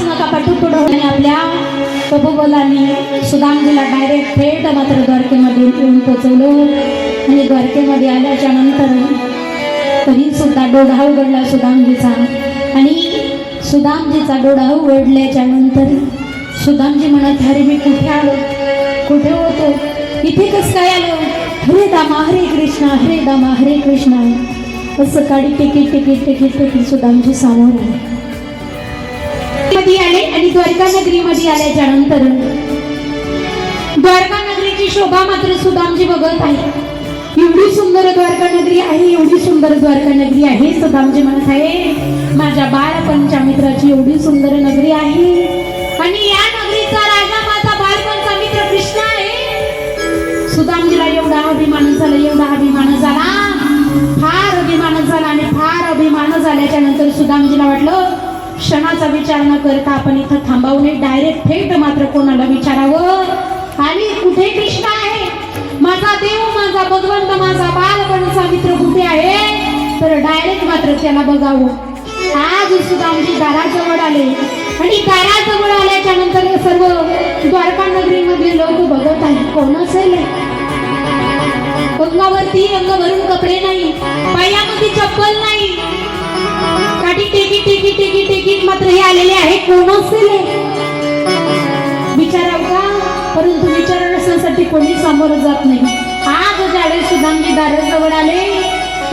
नका पाठू पुढे आपल्या कबोबलांनी सुदामजीला डायरेक्ट थेट मात्र द्वारकेमध्ये येऊन पोचवलं आणि द्वारकेमध्ये आल्याच्या नंतर तरी सुद्धा डोळा उघडला सुदामजीचा आणि सुदामजीचा डोळा उघडल्याच्या नंतर सुदामजी म्हणत अरे मी कुठे आलो कुठे होतो इथे कसं काय आलो हरे दामा हरे दामा हरे कृष्णा असं काडी टिकीट सुदामजी समोर आले आणि द्वारका नगरीमध्ये आल्याच्या नंतर द्वारका नगरीची शोभा मात्र सुदामजी बघत आहे. एवढी सुंदर द्वारका नगरी आहे एवढी सुंदर द्वारका नगरी आहे. सुदामजी म्हणत आहे माझ्या बाळपणच्या मित्राची एवढी सुंदर नगरी आहे आणि या नगरीचा राजा माझा बाळपणचा मित्र कृष्ण आहे. सुदामजीला एवढा अभिमान झाला फार अभिमान झाला आणि फार अभिमान झाल्याच्या नंतर सुदामजीला वाटलं क्षणाचा विचार न करता आपण इथं थांबावं नाही डायरेक्ट थेट मात्र कोणाला विचारावं आणि कुठे कृष्ण आहे माझा देव माझा भगवंत माझा बालपणचा मित्र कुठे आहे तर डायरेक्ट मात्र त्याला बघावं. आज सुदामजी दाराजवळ आले आणि दाराजवळ आल्याच्या नंतर सर्व द्वारका नगरीमधले लोक बघत आहेत कोण असेल. अंगावरती अंगभरून कपडे नाही पायामध्ये चप्पल नाही काठी टेकी मात्र हे आलेले आहे कोण असेल विचाराव का परंतु विचारण्यासाठी कोणी समोर जात नाही. आज ज्यावेळेस सुदामजी दाराजवळ आले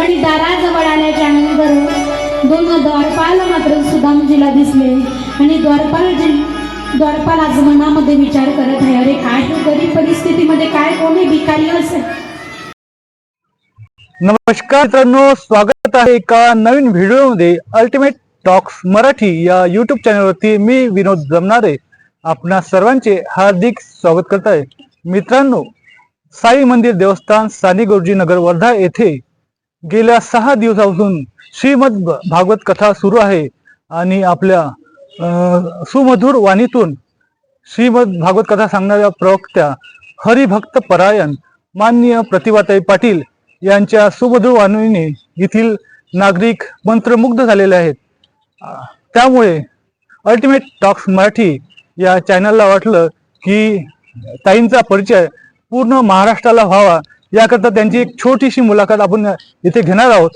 आणि दाराजवळ आल्याच्या नंतर दोन द्वारपाल मात्र सुदामजीला दिसले आणि द्वारपाल आज मनामध्ये विचार करत आहे अरे काय गरीब परिस्थितीमध्ये काय कोणी भिकारी असेल. नमस्कार मित्रांनो, स्वागत आहे एका नवीन व्हिडिओमध्ये अल्टिमेट टॉक्स मराठी या यूट्यूब चॅनलवरती. मी विनोद जमनारे आपणा सर्वांचे हार्दिक स्वागत करत आहे. मित्रांनो, साई मंदिर देवस्थान सानी गुरुजी नगर वर्धा येथे गेल्या 6 दिवसापासून श्रीमद भागवत कथा सुरू आहे आणि आपल्या सुमधुर वाणीतून श्रीमद भागवत कथा सांगणाऱ्या प्रवक्त्या हरिभक्त परायण माननीय प्रतिभाताई पाटील यांच्या सुमधुर वाणीने येथील नागरिक मंत्रमुग्ध झालेले आहेत. त्यामुळे अल्टिमेट टॉक्स मराठी या चॅनलला वाटलं की ताईंचा परिचय पूर्ण महाराष्ट्राला व्हावा याकरता त्यांची एक छोटीशी मुलाखत आपण इथे घेणार आहोत.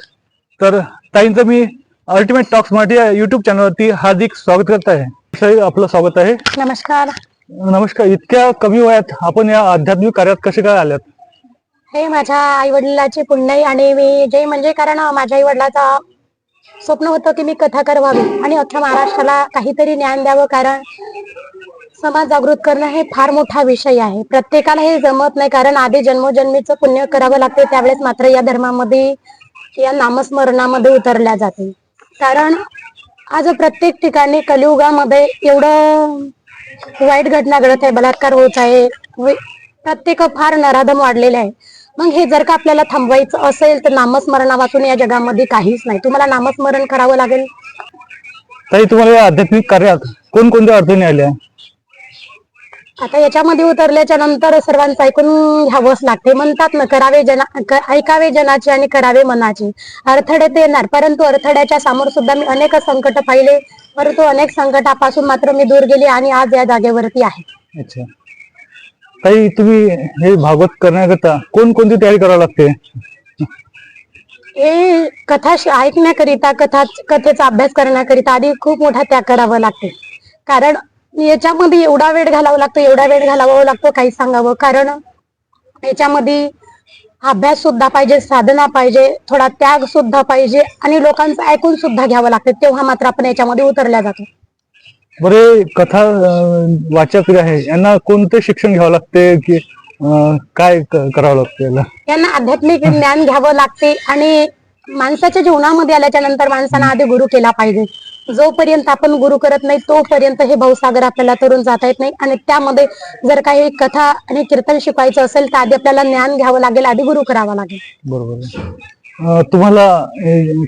तर ताईंचं मी अल्टिमेट टॉक्स मराठी या युट्यूब चॅनलवरती हार्दिक स्वागत करत आहे. सर आपलं स्वागत आहे. नमस्कार. नमस्कार. इतक्या कमी वयात आपण या आध्यात्मिक कार्यात कसे काय आल्यात? हे माझ्या आई वडिलांचे पुण्य आहे आणि मी जे म्हणजे कारण माझ्या आई वडिलाचा स्वप्न होतं की मी कथाकार व्हावी आणि अख्ख्या महाराष्ट्राला काहीतरी ज्ञान द्यावं. कारण समाज जागृत करणं हे फार मोठा विषय आहे. प्रत्येकाला हे जमत नाही कारण आधी जन्मोजन्मीचं पुण्य करावं लागते त्यावेळेस मात्र या धर्मामध्ये या नामस्मरणामध्ये उतरल्या जाते. कारण आज प्रत्येक ठिकाणी कलियुगामध्ये एवढं वाईट घटना घडत आहे, बलात्कार होत आहे, प्रत्येक फार नराधम वाढलेले आहे. मग हे जर का आपल्याला थांबवायचं असेल तर नामस्मरणापासून या जगामध्ये काहीच नाही. तुम्हाला नामस्मरण करावं लागेल. ताई, तुम्हाला या आध्यात्मिक कार्यात कोणकोणत्या अडचणी आल्या? आता याच्यामध्ये उतरल्याच्या नंतर सर्वांचं ऐकून घ्यावंच लागते. म्हणतात ना ऐकावे जनाचे आणि करावे मनाचे. अडथळे ते येणार परंतु अडथळ्याच्या समोर सुद्धा मी अनेक संकट पाहिले परंतु अनेक संकटापासून मात्र मी दूर गेली आणि आज या जागेवरती आहे. अच्छा ताई, तुम्ही हे भागवत करण्याकरता कोणकोणती तयारी करावी लागते? हे कथा ऐकण्याकरिता कथेचा अभ्यास करण्याकरिता आधी खूप मोठा त्याग करावा लागते. कारण याच्यामध्ये एवढा वेळ घालावा लागतो काही सांगावं. कारण याच्यामध्ये अभ्यास सुद्धा पाहिजे, साधना पाहिजे, थोडा त्याग सुद्धा पाहिजे आणि लोकांचं ऐकून सुद्धा घ्यावं लागतं. तेव्हा मात्र आपण याच्यामध्ये उतरल्या जातो. बरे, कथा वाचक आहे यांना कोणते शिक्षण घ्यावं लागते की काय करावं लागतं? यांना आध्यात्मिक ज्ञान घ्यावं लागते आणि माणसाच्या जीवनामध्ये आल्याच्या नंतर माणसानं आधी गुरु केला पाहिजे. जोपर्यंत आपण गुरु करत नाही तोपर्यंत हे भावसागर आपल्याला तरुण जाता येत नाही. आणि त्यामध्ये जर काही कथा आणि कीर्तन शिकायचं असेल तर आधी आपल्याला ज्ञान घ्यावं लागेल, आधी गुरु करावा लागेल. बरोबर. तुम्हाला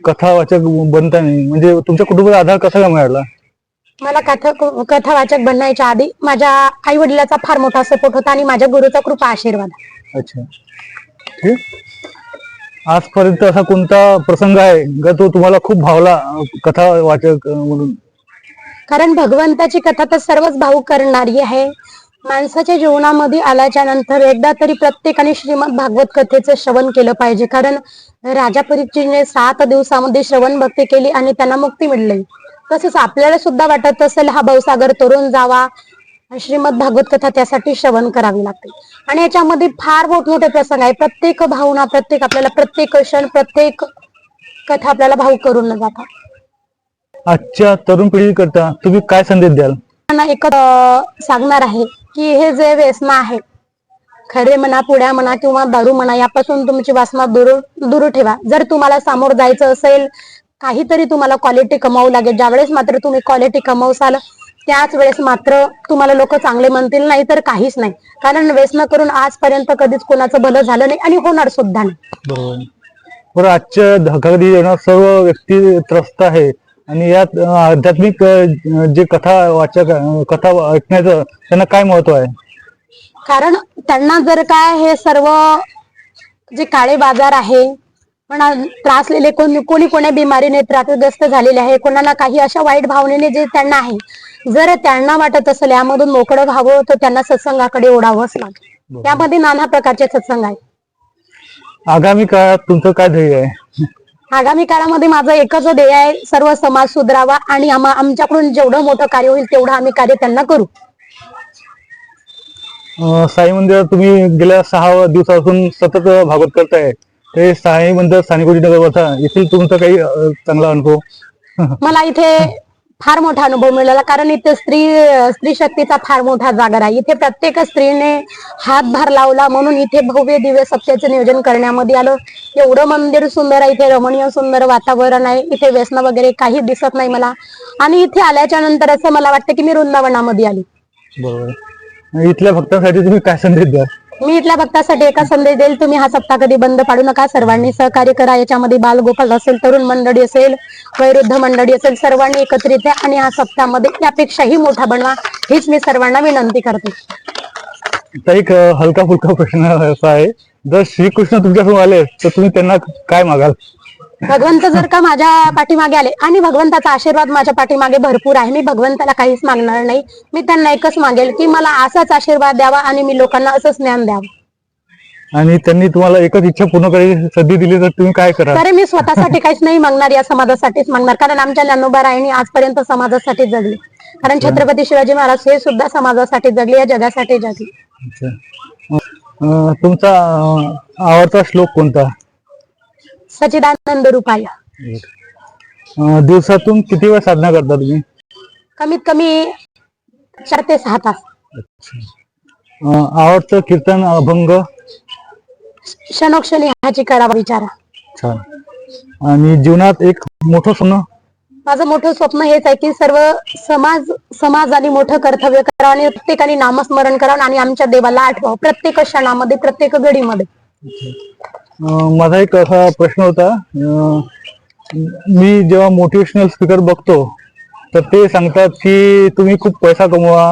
कथा वाचक बनताना म्हणजे तुमच्या कुटुंबाचा आधार कसा मिळाला? मला कथा वाचक बनण्याच्या आधी माझ्या आई वडिलांचा फार मोठा सपोर्ट होता आणि माझ्या गुरुचा कृपा आशीर्वाद. अच्छा, ठीक. आजपर्यंत असा कोणता प्रसंग आहे का तो तुम्हाला खूप भावला कथा वाचक म्हणून? कारण भगवंताची कथा तर सर्वच भावुक करणारी आहे. माणसाच्या जीवनामध्ये आल्याच्या नंतर एकदा तरी प्रत्येकाने श्रीमद भागवत कथेचं श्रवण केलं पाहिजे. कारण राजा परीक्षितने 7 दिवसामध्ये श्रवण भक्ती केली आणि त्यांना मुक्ती मिळली. तसंच आपल्याला सुद्धा वाटत असेल हा भवसागर तरुण जावा, श्रीमद भागवत कथा त्यासाठी श्रवण करावी लागते. आणि याच्यामध्ये फार मोठमोठे प्रसंग आहे. प्रत्येक भावना, आपल्याला प्रत्येक क्षण, प्रत्येक कथा आपल्याला भावुक करून जातात. आजच्या तरुण पिढीकरता तुम्ही काय संदेश द्याल? त्यांना एकच सांगणार आहे की हे जे व्यसन आहे, खरे म्हणा, पुड्या म्हणा किंवा दारू म्हणा, यापासून तुमची वासना दूर ठेवा. जर तुम्हाला सामोर जायचं असेल, काहीतरी तुम्हाला क्वालिटी कमावू लागेल, ज्यावेळेस मात्र तुम्ही क्वालिटी कमावसाल त्याच वेळेस मात्र तुम्हाला लोक चांगले म्हणतील, नाही तर काहीच नाही. कारण व्यसन करून आजपर्यंत कधीच कोणाचं भलं झालं नाही आणि होणार सुद्धा नाही. बरोबर. बरं, आजच्या धकाधकीच्या जीवनात सर्व व्यक्ती त्रस्त आहे आणि यात आध्यात्मिक जे कथा ऐकण्याचं त्यांना काय महत्व आहे? कारण त्यांना जर काय हे सर्व जे काळे बाजार आहे म्हणा, त्रासलेले कोणी कोण्या बिमारीने त्रासग्रस्त झालेले आहे, कोणाला काही अशा वाईट भावनेने जे त्यांना आहे, जर त्यांना वाटत असेल यामधून मोकळं व्हावं तर त्यांना सत्संगाकडे ओढावंच लागेल. त्यामध्ये नाना प्रकारचे सत्संग आहेत. आगामी काळात तुमचं काय ध्येय आहे? आगामी काळामध्ये माझं एकच ध्येय आहे, सर्व समाज सुधारावा आणि आमच्याकडून जेवढं मोठं कार्य होईल तेवढं आम्ही कार्य त्यांना करू. साई मंदिरात तुम्ही गेल्या 6 दिवसापासून सतत भागवत करताय. ते साई मंदिर सानेगुडी नगर वर्धा येथील तुमचा काही चांगला अनुभव? मला इथे फार मोठा अनुभव मिळाला. कारण इथे स्त्री शक्तीचा फार मोठा जागर आहे. इथे प्रत्येक स्त्रीने हातभार लावला म्हणून इथे भव्य दिव्य सप्त्याचं नियोजन करण्यामध्ये आलं. एवढं मंदिर सुंदर आहे, इथे रमणीय सुंदर वातावरण आहे, इथे व्यसन वगैरे काही दिसत नाही मला. आणि इथे आल्याच्या नंतर असं मला वाटतं की मी वृंदावनामध्ये आली. बरोबर. इथल्या भक्तांसाठी तुम्ही काय संदेश द्याल? मी इथल्या भक्तासाठी एका संदेश देईल, तुम्ही हा सप्ताह कधी बंद पाडू नका. सर्वांनी सहकार्य करा. याच्यामध्ये बालगोपाल असेल, तरुण मंडळी असेल, वयोवृद्ध मंडळी असेल, सर्वांनी एकत्रित या आणि हा सप्ताहामध्ये यापेक्षाही मोठा बनवा, हीच मी सर्वांना विनंती करते. तर एक हलका फुलका प्रश्न असा आहे, जर श्रीकृष्ण तुमच्यासमोर आले तर तुम्ही त्यांना काय मागाल? भगवंत जर का माझ्या पाठीमागे आले आणि भगवंताचा आशीर्वाद माझ्या पाठीमागे भरपूर आहे, मी भगवंताला काहीच मागणार नाही. मी त्यांना एकच मागेल की मला असाच आशीर्वाद द्यावा आणि मी लोकांना असंच ज्ञान द्यावं. आणि त्यांनी तुम्हाला एकच इच्छा पूर्ण करायची संधी दिली तर तुम्ही काय कराल? तर मी स्वतःसाठी काहीच नाही मागणार, या समाजासाठीच मागणार. कारण आमच्या ज्ञानोबारायांनी आजपर्यंत समाजासाठी जगले. कारण छत्रपती शिवाजी महाराज हे सुद्धा समाजासाठी जगले, या जगासाठी जगले. तुमचा आवडता श्लोक कोणता? सच्चिदानंद रूपाय. दिवसातून किती वेळ साधना करता तुम्ही? कमीत कमी 4 ते 6 तास. आवडतं कीर्तन, अभंग? क्षणोक्षणी ह्याची करावा विचारा. छान. आणि जीवनात एक मोठं स्वप्न? माझं मोठं स्वप्न हेच आहे की सर्व समाजाने मोठं कर्तव्य करावं आणि प्रत्येकाने नामस्मरण करावं आणि आमच्या देवाला आठवावं प्रत्येक क्षणामध्ये, प्रत्येक घडीमध्ये. माझा एक असा प्रश्न होता, मी जेव्हा मोटिवेशनल स्पीकर बघतो तर ते सांगतात की तुम्ही खूप पैसा कमवा,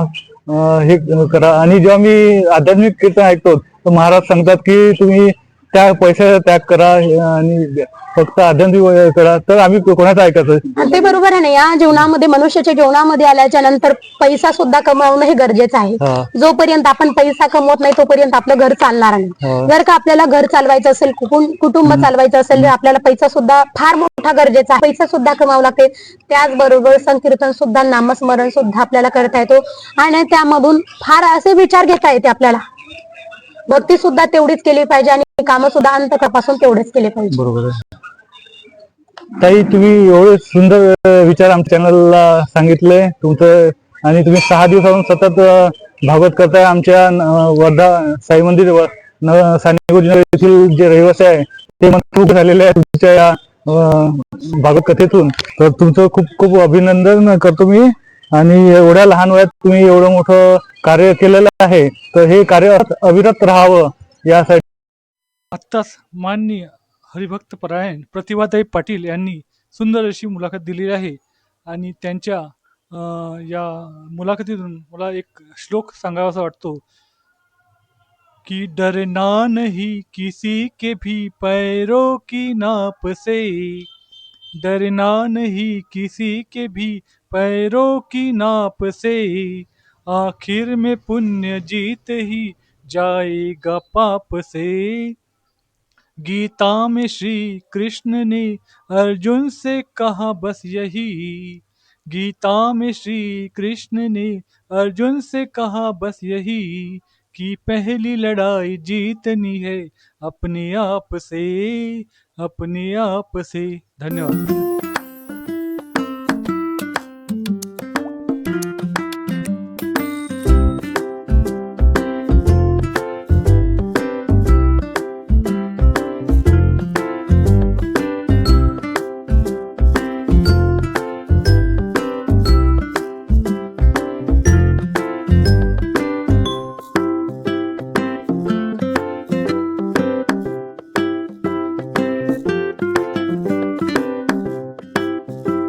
हे करा. आणि जेव्हा मी आध्यात्मिक कीर्तन ऐकतो तर महाराज सांगतात की तुम्ही त्या पैशाचा त्याग करा आणि फक्त आध्यात्मिक करा. तर आम्ही कोणाचं ऐकायचं? ते बरोबर आहे ना. या जीवनामध्ये, मनुष्याच्या जीवनामध्ये आल्याच्या नंतर पैसा सुद्धा कमवणं हे गरजेचं आहे. जोपर्यंत आपण पैसा कमवत नाही तोपर्यंत आपलं घर चालणार नाही. जर का आपल्याला घर चालवायचं असेल, कुटुंब चालवायचं असेल, तर आपल्याला पैसा सुद्धा फार मोठा गरजेचा आहे. पैसा सुद्धा कमावा लागते. त्याचबरोबर संकीर्तन सुद्धा, नामस्मरण सुद्धा आपल्याला करता येतो आणि त्यामधून फार असे विचार घेता येते आपल्याला. भक्ती सुद्धा तेवढीच केली पाहिजे आणि कामं सुद्धा अंतःकरणापासून तेवढेच केले पाहिजे. बरोबर आहे. ताई, तुम्ही एवढे सुंदर विचार आमच्या चॅनलला सांगितले तुमचं, आणि तुम्ही 6 दिवसापासून सतत भागवत करताय. आमच्या वर्धा साई मंदिर सानेगुडी येथील जे रहिवासी आहे ते मंत्रमुग्ध झालेले आहे तुमच्या या भागवत कथेतून. तर तुमचं खूप खूप अभिनंदन करतो मी. आणि एवढ्या लहान वयात तुम्ही एवढं मोठं कार्य केलेलं आहे, तर हे कार्य अविरत राहावं यासाठी. आत्ताच माननीय हरिभक्त परायण प्रतिभाताई पाटील यांनी सुंदर अशी मुलाखत दिलेली आहे. आणि त्यांच्या या मुलाखतीतून मला एक श्लोक सांगावासा वाटतो की डरना नहीं किसी के भी पैरों की नाप से, डरना नहीं किसी के भी पैरों की नाप से, आखिर में पुण्य जीत ही जाएगा पाप से। गीता में श्री कृष्ण ने अर्जुन से कहा बस यही, गीता में श्री कृष्ण ने अर्जुन से कहा बस यही, कि पहली लड़ाई जीतनी है अपने आप से, अपने आप से। धन्यवाद।